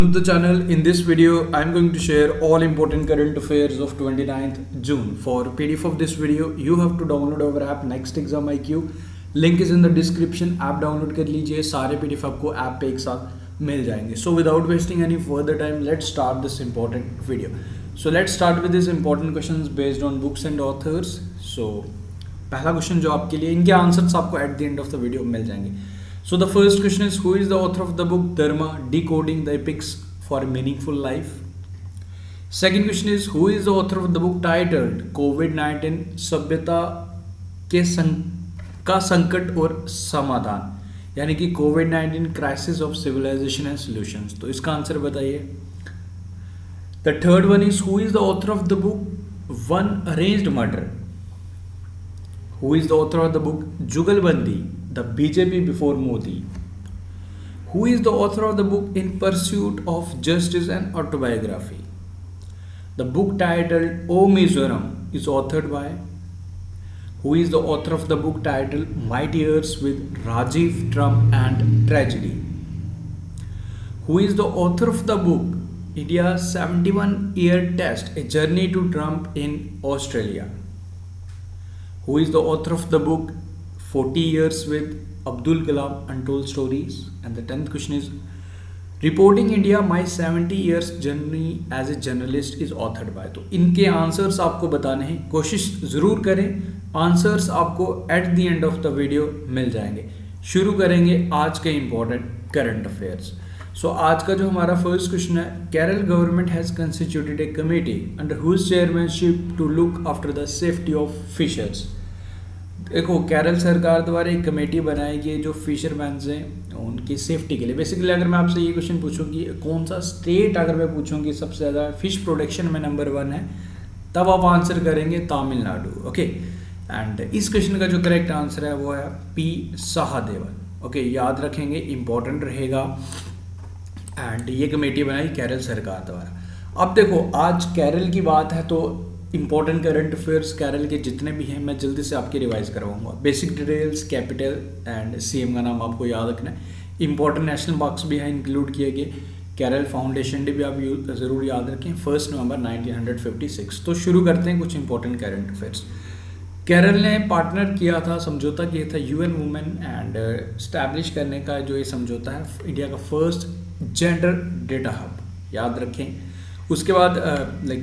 To the channel. In this video I am going to share all important current affairs of 29th June. For PDF of this video you have to download our app Next Exam IQ. Link is in the description. App download कर लीजिए, सारे PDF आपको app पे एक साथ मिल जाएंगे. So without wasting any further time, let's start this important video. So let's start with these important questions based on books and authors. So पहला question जो आपके लिए, इनके आंसर्स आपको at the end of the video मिल जाएंगे. So the first question is, who is the author of the book Dharma, Decoding the Epics for a Meaningful Life? Second question is, who is the author of the book titled COVID-19 सभ्यता का संकट और समाधान, यानी कि COVID-19 crisis of civilization and solutions. तो इसका answer बताइए. The third one is, who is the author of the book One Arranged Murder? Who is the author of the book Jugalbandi, the BJP before Modi? Who is the author of the book In Pursuit of Justice and Autobiography? The book titled O Mizoram is authored by? Who is the author of the book titled Mighty Years with Rajiv, Trump and Tragedy? Who is the author of the book India's 71-year test, A Journey to Trump in Australia? Who is the author of the book 40 Years with Abdul Kalam Untold Stories? And the 10th question is, Reporting India My 70 Years Journey as a Journalist is authored by? तो इनके answers आपको बताने हैं, कोशिश ज़रूर करें. Answers आपको at the end of the video मिल जाएंगे. शुरू करेंगे आज के इंपॉर्टेंट करंट अफेयर्स. सो आज का जो हमारा फर्स्ट क्वेश्चन है, Kerala government has constituted a committee under whose chairmanship to look after the safety of fishers. देखो, केरल सरकार द्वारा एक कमेटी बनाई गई जो फिशरमैन हैं उनकी सेफ्टी के लिए. बेसिकली अगर मैं आपसे ये क्वेश्चन पूछूं कि कौन सा स्टेट, अगर मैं पूछूं कि सबसे ज़्यादा फिश प्रोडक्शन में नंबर 1 है, तब आप आंसर करेंगे तमिलनाडु. ओके, एंड इस क्वेश्चन का जो करेक्ट आंसर है वो है पी सहादेवन. ओके, याद रखेंगे, इंपॉर्टेंट रहेगा. एंड ये कमेटी बनाई केरल सरकार द्वारा. अब देखो, आज केरल की बात है तो इंपॉर्टेंट करंट अफेयर्स केरल के जितने भी हैं मैं जल्दी से आपके रिवाइज करवाऊंगा. Basic details, capital and CM का नाम आपको याद रखना है. इंपॉर्टेंट नेशनल मार्क्स भी हैं इंक्लूड किए गए. केरल फाउंडेशन डे भी आप ज़रूर याद रखें, 1 नवंबर 1956. तो शुरू करते हैं कुछ इंपॉर्टेंट करंट अफेयर्स. केरल ने पार्टनर किया था, समझौता किया था यूएन वुमेन एंड स्टैब्लिश करने का जो ये समझौता है इंडिया का फर्स्ट जेंडर डेटा हब, याद रखें. उसके बाद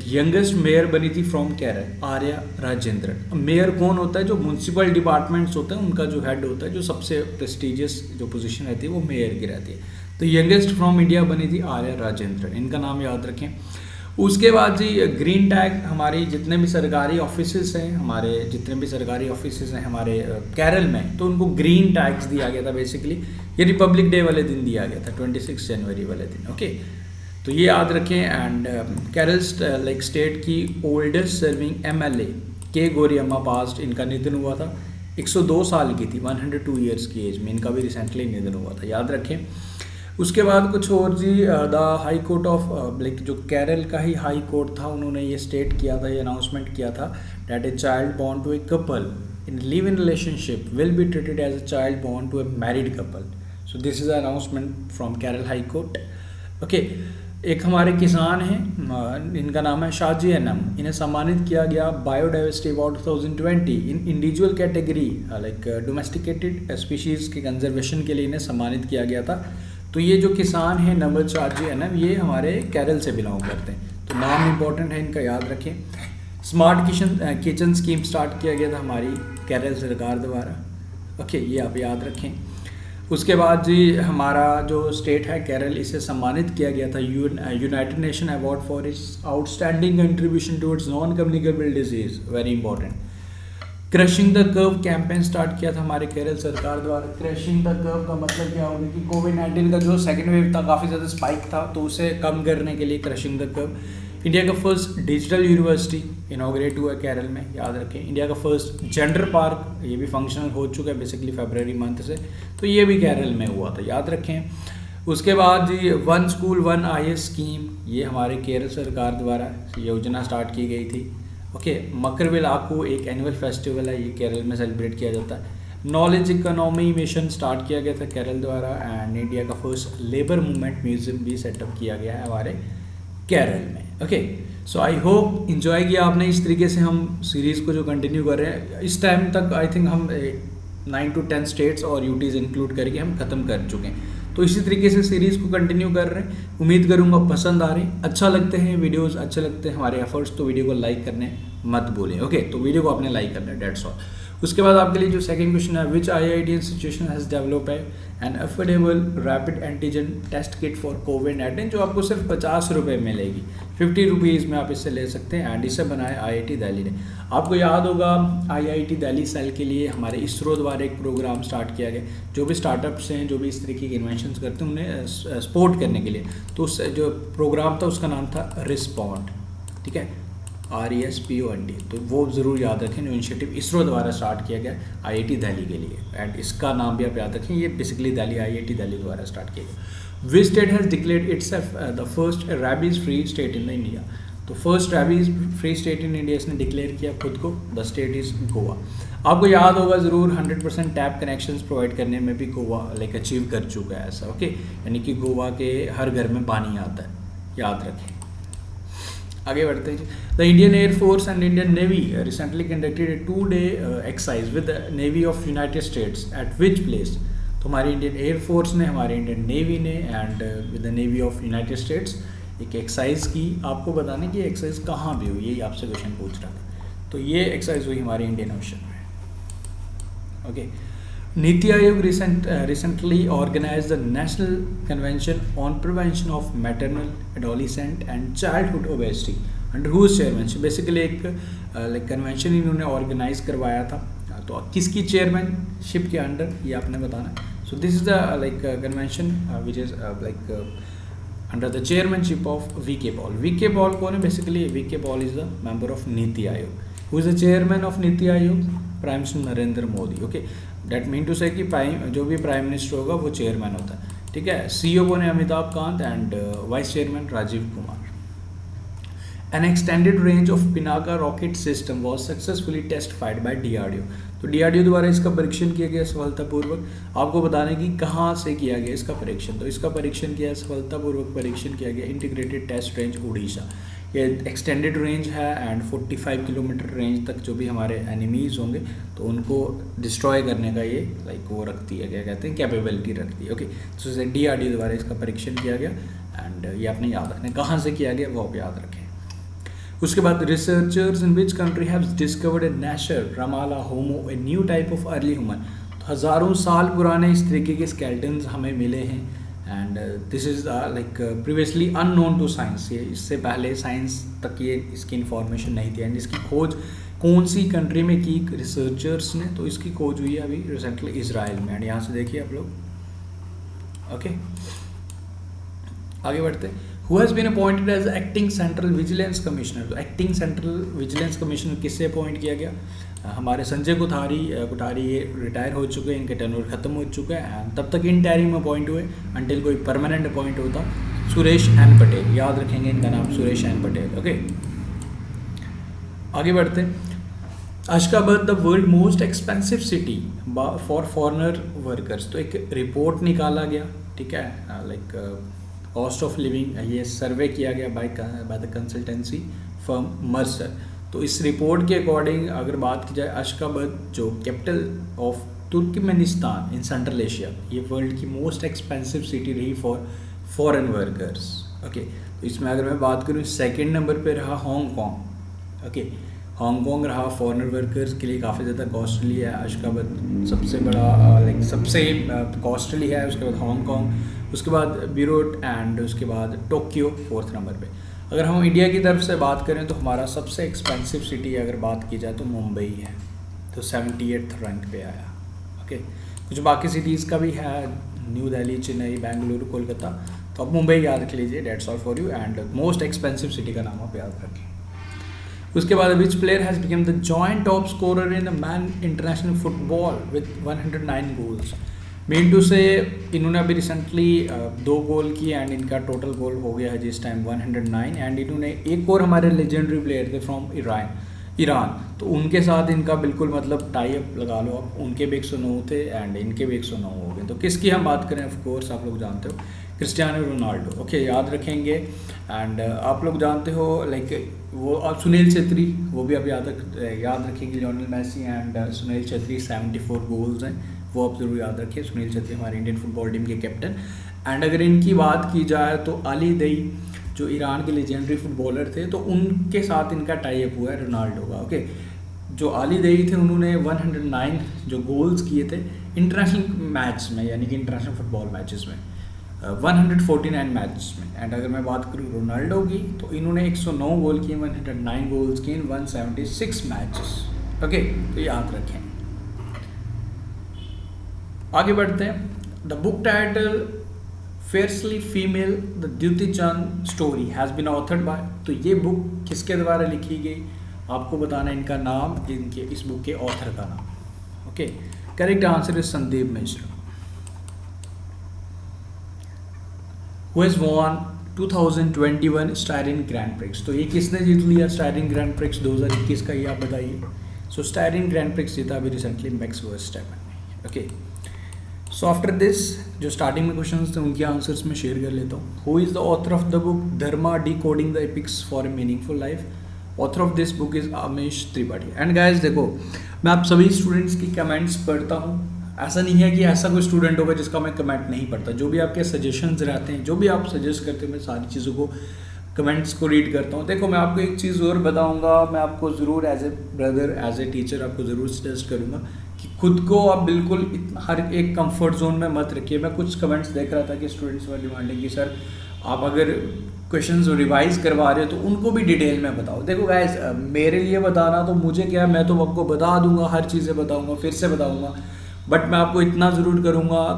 यंगेस्ट मेयर बनी थी फ्रॉम केरल, आर्या राजेंद्रन. मेयर कौन होता है? जो म्यूनसिपल डिपार्टमेंट्स होते हैं उनका जो हेड होता है, जो सबसे प्रेस्टिजियस जो पोजीशन रहती है वो मेयर की रहती है. तो यंगेस्ट फ्रॉम इंडिया बनी थी आर्या राजेंद्रन, इनका नाम याद रखें. उसके बाद जी ग्रीन टैग, हमारी जितने भी सरकारी ऑफिसेस हैं, हमारे जितने भी सरकारी ऑफिसेस हैं हमारे केरल में, तो उनको ग्रीन टैग्स दिया गया था. बेसिकली ये रिपब्लिक डे वाले दिन दिया गया था, 26 जनवरी वाले दिन. ओके, तो ये याद रखें. एंड केरल स्टेट की ओल्डेस्ट सर्विंग एमएलए के गोरियम्मा पास्ट, इनका निधन हुआ था. 102 साल की थी, 102 ईयर्स की एज में इनका भी रिसेंटली निधन हुआ था, याद रखें. उसके बाद कुछ और जी, द हाई कोर्ट ऑफ जो केरल का ही हाई कोर्ट था, उन्होंने ये स्टेट किया था, ये अनाउंसमेंट किया था that a child born to a couple in live in relationship will be treated as a child born to a married couple. So this is announcement from Kerala high court. Okay, एक हमारे किसान हैं, इनका नाम है Shaji annum. इन्हें सम्मानित किया गया बायोडाइवर्सिटी अवार्ड 2020 इन इंडिविजुअल कैटेगरी डोमेस्टिकेटेड स्पीशीज़ के कंजर्वेशन के लिए इन्हें सम्मानित किया गया था. तो ये जो किसान हैं नवल शाजी एनम, ये हमारे केरल से बिलोंग करते हैं. तो नाम इंपॉर्टेंट है, इनका याद रखें. स्मार्ट किचन स्कीम स्टार्ट किया गया था हमारी केरल सरकार द्वारा. ओके, ये आप याद रखें. उसके बाद जी हमारा जो स्टेट है केरल, इसे सम्मानित किया गया था United nation award for its outstanding contribution towards non communicable disease, very important. Crushing the curve campaign start किया था हमारे केरल सरकार द्वारा. क्रशिंग द कर्व का मतलब क्या होगा कि कोविड-19 का जो सेकेंड वेव था, काफ़ी ज़्यादा स्पाइक था, तो उसे कम करने के लिए क्रशिंग द कर्व. इंडिया का फर्स्ट डिजिटल यूनिवर्सिटी इनॉग्रेट हुआ केरल में, याद रखें. इंडिया का फर्स्ट जेंडर पार्क, ये भी फंक्शनल हो चुका है बेसिकली फरवरी मंथ से, तो ये भी केरल में हुआ था, याद रखें. उसके बाद जी one school one IAS scheme, ये हमारे केरल सरकार द्वारा योजना स्टार्ट की गई थी. ओके, मकरविलाकू एक एनुअल फेस्टिवल है, ये केरल में सेलिब्रेट किया जाता है. नॉलेज इकोनॉमी मिशन स्टार्ट किया गया था केरल द्वारा, एंड इंडिया का फर्स्ट लेबर मूवमेंट म्यूजियम भी सेटअप किया गया है हमारे केरल में। Okay, so I hope enjoy किया आपने। इस तरीके से हम सीरीज़ को जो कंटिन्यू कर रहे हैं, इस टाइम तक आई थिंक हम 9 to 10 स्टेट्स और यूटीज़ इंक्लूड करके हम ख़त्म कर चुके हैं। तो इसी तरीके से सीरीज़ को कंटिन्यू कर रहे हैं। उम्मीद करूँगा पसंद आ रही, अच्छा लगते हैं वीडियोस, अच्छे लगते हैं हमारे एफर्ट्स, तो वीडियो को लाइक करने मत भूलें। ओके, तो वीडियो को आपने लाइक करना है, डेट्स ऑल। उसके बाद आपके लिए जो सेकंड क्वेश्चन है, which IIT institution has develop an affordable rapid antigen test kit for कोविड-19, जो आपको सिर्फ 50 रुपये मिलेगी, 50 रुपीज़ में आप इससे ले सकते हैं। एंड इसे बनाया IIT दिल्ली ने। आपको याद होगा IIT दिल्ली सेल के लिए हमारे इसरो द्वारा एक प्रोग्राम स्टार्ट किया गया, जो भी स्टार्टअप्स हैं, जो भी इस तरीके के इन्वेंशन करते हैं, उन्हें सपोर्ट करने के लिए। तो उस जो प्रोग्राम था उसका नाम था रिस्पॉन्ड, ठीक है, RESPOND। तो वो ज़रूर याद रखें, जो इनिशिएटिव इसरो द्वारा स्टार्ट किया गया IIT दिल्ली के लिए, एंड इसका नाम भी आप याद रखें, ये बेसिकली दिल्ली IIT दिल्ली द्वारा स्टार्ट किया गया। Which state has declared itself the first rabies free state in the India. तो first rabies free state in India इसने डिक्लेयर किया खुद को, द स्टेट इज़ गोवा। आपको याद होगा ज़रूर 100% टैप कनेक्शंस प्रोवाइड करने में भी गोवा अचीव कर चुका है ऐसा। ओके, यानी कि गोवा के हर घर में पानी आता है, याद रखें। आगे बढ़ते हैं। The Indian air force and Indian navy recently conducted A 2-day exercise with the navy of United states eight which place. तो हमारी इंडियन एयरफोर्स ने, हमारे इंडियन नेवी ने and with the navy of United states एक exercise की। आपको बताने कि एक्सरसाइज कहाँ भी हुई, यही आपसे क्वेश्चन पूछ रहा था। तो ये एक्सरसाइज हुई हमारे इंडियन ओशन में। Okay, NITI Aayog recently organized the National Convention on Prevention of Maternal, Adolescent and Childhood Obesity under whose chairmanship। Basically एक कन्वेंशन इन्होंने ऑर्गेनाइज करवाया था, तो किसकी चेयरमैनशिप के अंडर, ये आपने बताना है। So this is the convention which is under the chairmanship of VK Paul। VK Paul कौन है? Basically VK Paul is the member of NITI Aayog. Who is the chairman of NITI Aayog? Prime minister Narendra Modi. Okay, that mean to say कि जो भी prime minister होगा वो chairman होता है, ठीक है। CEO कौन है? Amitabh Kant, and vice chairman Rajiv Kumar. An extended range of Pinaka rocket system was successfully testified by DRDO। तो DRDO द्वारा इसका परीक्षण किया गया सफलतापूर्वक। आपको बताने की कहाँ से किया गया इसका परीक्षण, तो इसका परीक्षण किया सफलतापूर्वक परीक्षण किया गया इंटीग्रेटेड टेस्ट रेंज उड़ीसा। ये एक्सटेंडेड रेंज है एंड 45 किलोमीटर रेंज तक जो भी हमारे एनिमीज़ होंगे तो उनको डिस्ट्रॉय करने का ये वो रखती है, क्या कहते हैं, कैपेबिलिटी रखती है। ओके, तो इसे DRDO द्वारा इसका परीक्षण किया गया, एंड ये आपने याद रखना कहाँ से किया गया वो आप याद रखें। उसके बाद researchers in which country have discovered a Nesher Ramla Homo, a new type of early human. तो हज़ारों साल पुराने इस तरीके के स्केलेटन्स हमें मिले हैं, and this is previously unknown to science. ये इससे पहले साइंस तक ये इसकी इन्फॉर्मेशन नहीं थी, एंड इसकी खोज कौन सी कंट्री में की रिसर्चर्स ने? तो इसकी खोज हुई है अभी रिसेंटली इजराइल में, एंड यहाँ से देखिए आप लोग। ओके, आगे बढ़ते हैं। Who has been appointed as acting central vigilance commissioner? तो एक्टिंग सेंट्रल विजिलेंस कमिश्नर किससे अपॉइंट किया गया? हमारे संजय कोठारी ये रिटायर हो चुके हैं, इनके टर्नओवर खत्म हो चुका है, एंड तब तक इंटरिम अपॉइंट हुए अंटिल कोई परमानेंट अपॉइंट होता। सुरेश एन पटेल, याद रखेंगे इनका नाम, सुरेश एन पटेल। ओके, आगे बढ़ते हैं। Ashgabat the world most expensive city for foreigner workers. तो एक रिपोर्ट निकाला गया, ठीक है, कॉस्ट ऑफ लिविंग, ये सर्वे किया गया by the consultancy firm Mercer. तो इस रिपोर्ट के अकॉर्डिंग अगर बात की जाए, अशकाबाद जो capital of Turkmenistan in central Asia, ये वर्ल्ड की मोस्ट एक्सपेंसिव सिटी रही फॉर फॉरेन वर्कर्स। ओके, तो इसमें अगर मैं बात करूँ, सेकंड नंबर पे रहा हांगकॉन्ग। ओके, हांगकॉन्ग रहा फॉरेनर वर्कर्स के लिए काफ़ी ज़्यादा कॉस्टली है। अशकाबाद सबसे बड़ा सबसे कॉस्टली है, उसके बाद हांगकॉन्ग, उसके बाद बीरूट, एंड उसके बाद टोक्यो फोर्थ नंबर पे। अगर हम इंडिया की तरफ से बात करें तो हमारा सबसे एक्सपेंसिव सिटी अगर बात की जाए तो मुंबई है, तो 78th रैंक पे आया। ओके, कुछ बाकी सिटीज़ का भी है, न्यू दिल्ली, चेन्नई, बेंगलुरु, कोलकाता, तो आप मुंबई याद रख लीजिए, that's all for you, and most expensive city का नाम आप याद रखें। उसके बाद which player has become the joint top scorer in the men international football with 109 goals. Mean to say इन्होंने अभी रिसेंटली 2 गोल किए, एंड इनका टोटल गोल हो गया है जिस टाइम 109, एंड इन्होंने एक और हमारे लेजेंडरी प्लेयर थे फ्रॉम ईरान, तो उनके साथ इनका बिल्कुल मतलब टाई अप लगा लो आप, उनके भी 109 थे एंड इनके भी 109 हो गए। तो किसकी हम बात करें, ऑफ कोर्स आप लोग जानते हो क्रिस्टियानो रोनाल्डो। ओके, याद रखेंगे। एंड आप लोग जानते हो लाइक वो अब सुनील छेत्री, वो भी आप याद रखेंगे। Lionel Messi and Sunil Chhetri 74 goals हैं, वो आप ज़रूर याद रखिए। सुनील छेत्री हमारे इंडियन फुटबॉल टीम के कैप्टन। एंड अगर इनकी बात की जाए तो अली दई जो ईरान के लेजेंडरी फुटबॉलर थे, तो उनके साथ इनका टाई अप हुआ है रोनाल्डो का। ओके, जो अली दई थे उन्होंने 109 जो गोल्स किए थे इंटरनेशनल मैच में, यानी कि इंटरनेशनल फुटबॉल मैचेस में, 149 मैच में। एंड अगर मैं बात करूँ रोनाल्डो की, तो इन्होंने 109 गोल किए, 109 गोल्स किए इन 176 मैचेस। ओके, तो याद रखें। आगे बढ़ते हैं। The book title fearlessly female the Dutee Chand story has been authored by, तो ये बुक किसके द्वारा लिखी गई, आपको बताना है इनका नाम, इनके इस बुक के ऑथर का नाम। Okay, correct answer is Sandeep Mishra. Who has won 2021 styrene grand prix, तो ये किसने जीत लिया स्टायरिन ग्रैंड प्रिक्स 2021 का, ये आप बताइए। सो स्टायरिन ग्रैंड प्रिक्स जीता अभी रिसेंटली मैक्स वर्स्टैपेन ने। ओके, सो आफ्टर दिस जो स्टार्टिंग में क्वेश्चंस थे उनके आंसर्स में शेयर कर लेता हूँ। Who is the author of the book Dharma Decoding the Epics for a Meaningful Life, author of this book is Amish Tripathi. And guys देखो, मैं आप सभी स्टूडेंट्स की कमेंट्स पढ़ता हूँ, ऐसा नहीं है कि ऐसा कोई स्टूडेंट होगा जिसका मैं कमेंट नहीं पढ़ता। जो भी आपके सजेशंस रहते हैं, जो भी आप सजेस्ट करते हैं, मैं सारी चीज़ों को कमेंट्स को रीड करता हूँ। देखो, मैं आपको एक चीज़ और बताऊँगा, मैं आपको ज़रूर as a brother as a teacher आपको ज़रूर सजेस्ट करूँगा कि खुद को आप बिल्कुल हर एक कंफर्ट जोन में मत रखिए। मैं कुछ कमेंट्स देख रहा था कि स्टूडेंट्स वर डिमांडिंग कि सर आप अगर क्वेश्चंस रिवाइज करवा रहे हो तो उनको भी डिटेल में बताओ। देखो गाइस, मेरे लिए बताना तो मुझे क्या है, मैं तो आपको बता दूंगा, हर चीज़ें बताऊंगा, फिर से बताऊंगा, बट मैं आपको इतना ज़रूर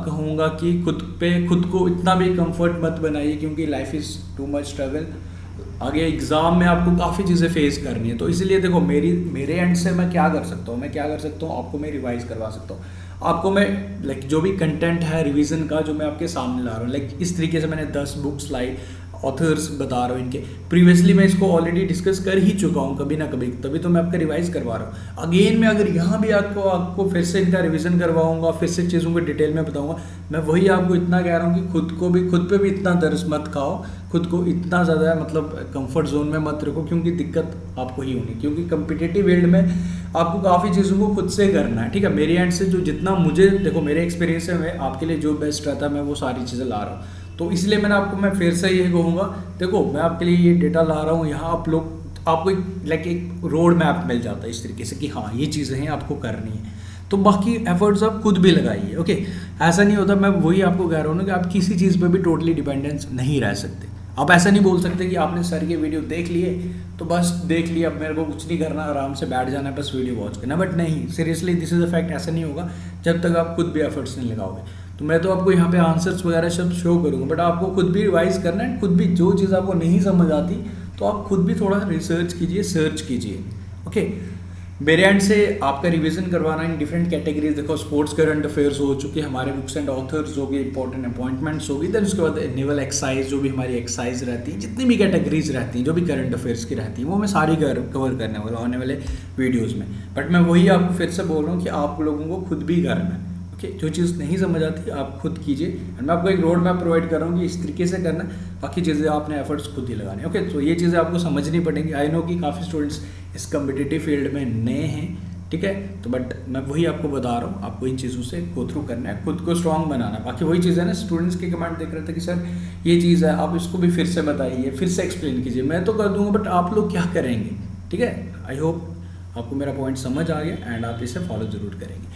कहूँगा कि खुद को इतना भी कंफर्ट मत बनाइए, क्योंकि life is too much struggle. आगे एग्ज़ाम में आपको काफ़ी चीज़ें फेस करनी है, तो इसलिए देखो मेरे एंड से मैं क्या कर सकता हूँ, आपको मैं रिवाइज़ करवा सकता हूँ। आपको मैं लाइक जो भी कंटेंट है रिवीजन का जो मैं आपके सामने ला रहा हूँ, लाइक इस तरीके से मैंने 10 बुक्स लाई, ऑथर्स बता रहा हूँ इनके। प्रीवियसली मैं इसको ऑलरेडी डिस्कस कर ही चुका हूँ कभी ना कभी, तभी तो मैं आपका रिवाइज करवा रहा हूँ। अगेन मैं अगर यहाँ भी आपको फिर से इनका रिवीजन करवाऊँगा, फिर से चीज़ों को डिटेल में बताऊँगा। मैं वही आपको इतना कह रहा हूँ कि खुद पे भी इतना दर्द मत खाओ, खुद को इतना ज़्यादा मतलब कंफर्ट जोन में मत रखो, क्योंकि दिक्कत आपको ही होनी, क्योंकि कम्पिटिटिव फील्ड में आपको काफ़ी चीज़ों को खुद से करना है। ठीक है, मेरे एंड से जो जितना मुझे देखो मेरे एक्सपीरियंस है, मैं आपके लिए जो बेस्ट रहता है मैं वो सारी चीज़ें ला रहा हूँ। तो इसलिए मैं फिर से ये कहूँगा, देखो मैं आपके लिए ये डेटा ला रहा हूँ, यहाँ आपको एक रोड मैप मिल जाता है इस तरीके से कि हाँ ये चीज़ें हैं आपको करनी है, तो बाकी एफर्ट्स आप खुद भी लगाइए। ओके, ऐसा नहीं होता, मैं वही आपको कह रहा हूँ ना कि आप किसी चीज़ पे भी टोटली डिपेंडेंस नहीं रह सकते। आप ऐसा नहीं बोल सकते कि आपने सर के वीडियो देख लिए तो बस देख लिया, अब मेरे को कुछ नहीं करना, आराम से बैठ जाना है, बस वीडियो वॉच करना, बट नहीं, seriously this is a fact, ऐसा नहीं होगा जब तक आप खुद भी एफर्ट्स नहीं लगाओगे। तो मैं तो आपको यहाँ पे आंसर्स वगैरह सब शो करूँगा, बट आपको खुद भी रिवाइज करना है, खुद भी जो चीज़ आपको नहीं समझ आती तो आप खुद भी थोड़ा रिसर्च कीजिए, सर्च कीजिए। ओके, मेरे एंड से आपका रिवीजन करवाना इन डिफरेंट कैटेगरीज। देखो, स्पोर्ट्स करंट अफेयर्स हो चुके, हमारे बुक्स एंड ऑथर्स हो गए, इंपॉर्टेंट अपॉइंटमेंट्स होगी, देन उसके बाद नेवल एक्सरसाइज जो भी हमारी एक्सरसाइज रहती है, जितनी भी कैटेगरीज रहती हैं जो भी करंट अफेयर्स की रहती हैं, वो मैं सारी कवर करने वाला आने वाले वीडियोज़ में। बट मैं वही आपको फिर से बोल रहा हूँ कि आप लोगों को खुद भी करना है। ओके, जो चीज़ नहीं समझ आती आप खुद कीजिए, एंड मैं आपको एक रोड मैप प्रोवाइड कर रहा हूँ कि इस तरीके से करना, बाकी चीज़ें आपने एफर्ट्स खुद ही लगाने। ओके, तो ये चीज़ें आपको समझनी पड़ेंगी। आई नो कि काफ़ी स्टूडेंट्स इस कम्पिटिटिव फील्ड में नए हैं, ठीक है, तो बट मैं वही आपको बता रहा हूँ, आपको इन चीज़ों से गो थ्रू करना है, खुद को स्ट्रांग बनाना है। बाकी वही चीज़ है ना, स्टूडेंट्स के कमेंट देख रहे थे कि सर ये चीज़ है, आप इसको भी फिर से बताइए, फिर से एक्सप्लेन कीजिए। मैं तो कर दूंगा, बट आप लोग क्या करेंगे? ठीक है, आई होप आपको मेरा पॉइंट समझ आ गया एंड आप इसे फॉलो जरूर करेंगे।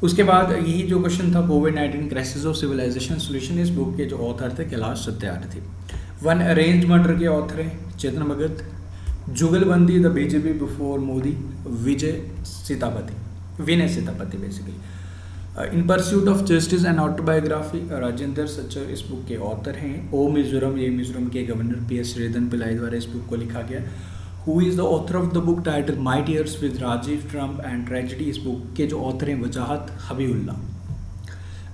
उसके बाद यही जो क्वेश्चन था, कोविड-19 क्राइसिस ऑफ सिविलाइजेशन सोल्यूशन, इस बुक के जो ऑथर थे Kailash Satyarthi. One arrange murder के ऑथर हैं Chetan Bhagat. Jugalbandi the BJP before Modi, Vinay Sitapati basically. In pursuit of justice and autobiography, Rajinder Sachar इस बुक के ऑथर हैं। ओ मिजोरम, ये मिजोरम के गवर्नर PS श्रीधरन पिल्लाई द्वारा इस बुक को लिखा गया। Who is the author of the book title my years with Rajiv triumph and tragedy, इस बुक के जो ऑथर हैं Wajahat Habibullah.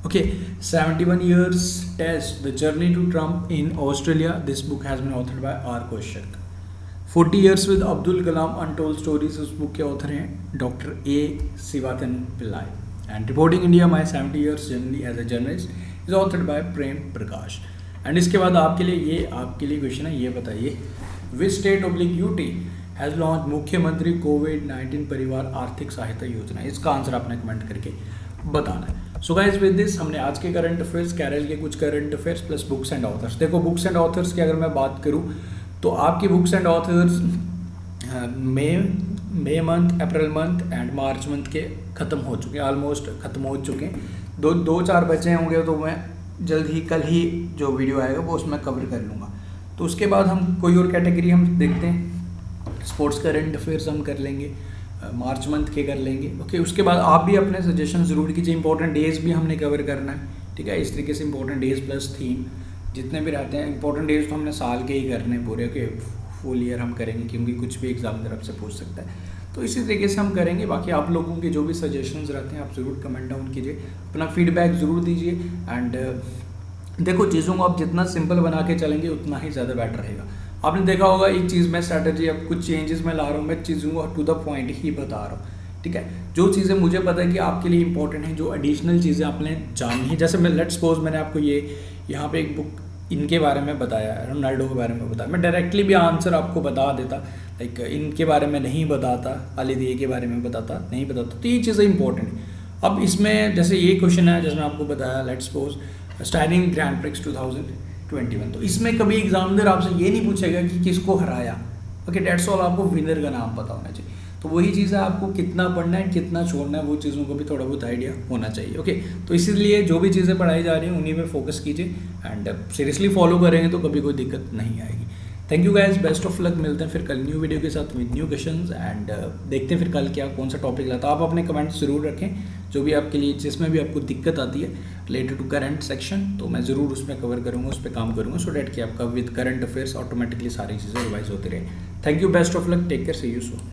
Okay, 71 years test the journey to triumph in Australia, this book has been authored by R. Koshak। 40 years with Abdul Kalam untold stories, उस book के author हैं doctor A Sivathanu Pillai. And reporting India my 70 years journey as a journalist is authored bye Prem Prakash. And इसके बाद आपके लिए question है, ये बताइए which state oblique UT has launch मुख्यमंत्री कोविड-19 परिवार आर्थिक सहायता योजना। इसका आंसर आपने कमेंट करके बताना है। सो गाइस विद दिस हमने आज के करंट अफेयर्स, कैरल के कुछ current affairs plus books and authors. देखो बुक्स एंड ऑथर्स की अगर मैं बात करूँ तो आपकी books and authors May month, April month and March month के ख़त्म हो चुके हैं, ऑलमोस्ट ख़त्म हो चुके हैं। दो चार बचे होंगे तो मैं जल्द ही कल ही जो वीडियो आएगा वो उसमें कवर कर लूँगा। तो उसके बाद हम कोई और कैटेगरी हम देखते हैं, स्पोर्ट्स करंट अफेयर्स हम कर लेंगे, मार्च मंथ के कर लेंगे। ओके, उसके बाद आप भी अपने सजेशन ज़रूर कीजिए। इंपॉर्टेंट डेज भी हमने कवर करना है, ठीक है। इस तरीके से इंपॉर्टेंट डेज प्लस थीम जितने भी रहते हैं, इंपॉर्टेंट डेज तो हमने साल के ही करने पूरे के, फुल ईयर हम करेंगे क्योंकि कुछ भी एग्जाम तरफ से पूछ सकता है। तो इसी तरीके से हम करेंगे। बाकी आप लोगों के जो भी सजेशंस रहते हैं आप ज़रूर कमेंट डाउन कीजिए, अपना फीडबैक ज़रूर दीजिए। एंड देखो चीज़ों को आप जितना सिंपल बना के चलेंगे उतना ही ज़्यादा बेटर रहेगा। आपने देखा होगा एक चीज़ में स्ट्रैटेजी, अब कुछ चेंजेस मैं ला रहा हूँ, मैं चीज़ों को टू द पॉइंट ही बता रहा हूँ, ठीक है। जो चीज़ें मुझे पता है कि आपके लिए इंपॉर्टेंट है, जो एडिशनल चीज़ें आपने जाननी है, जैसे मैं लेट्स सपोज मैंने आपको यहाँ पे एक बुक इनके बारे में बताया, रोनाल्डो के बारे में बताया, मैं डायरेक्टली भी आंसर आपको बता देता, लाइक इनके बारे में नहीं बताता, अलीदिये के बारे में बताता नहीं बताता, तो ये चीज़ें इंपॉर्टेंट है। अब इसमें जैसे ये क्वेश्चन है, जैसे मैं आपको बताया let's suppose styling grand prix 2021, तो इसमें कभी एग्जामिनर आपसे ये नहीं पूछेगा कि किसको हराया। ओके, डेट्स ऑल, आपको विनर का नाम पता होना चाहिए। तो वही चीज़ है, आपको कितना पढ़ना है कितना छोड़ना है वो चीज़ों को भी थोड़ा बहुत आइडिया होना चाहिए। ओके, तो इसीलिए जो भी चीज़ें पढ़ाई जा रही हैं उन्हीं में फोकस कीजिए एंड सीरियसली फॉलो करेंगे तो कभी कोई दिक्कत नहीं आएगी। Thank you guys, best of luck. मिलते हैं फिर कल न्यू वीडियो के साथ विद न्यू क्वेश्चंस एंड देखते हैं फिर कल क्या कौन सा टॉपिक लाता है। आप अपने कमेंट्स ज़रूर रखें, जो भी आपके लिए जिसमें भी आपको दिक्कत आती है रिलेटेड टू करंट सेक्शन, तो मैं ज़रूर उसमें कवर करूँगा, उस पर काम करूँगा, सो डैट कि आपका विद करंट अफेयर्स ऑटोमेटिकली सारी चीज़ें रिवाइज होती रहे। Thank you, best of luck, take care, see you soon.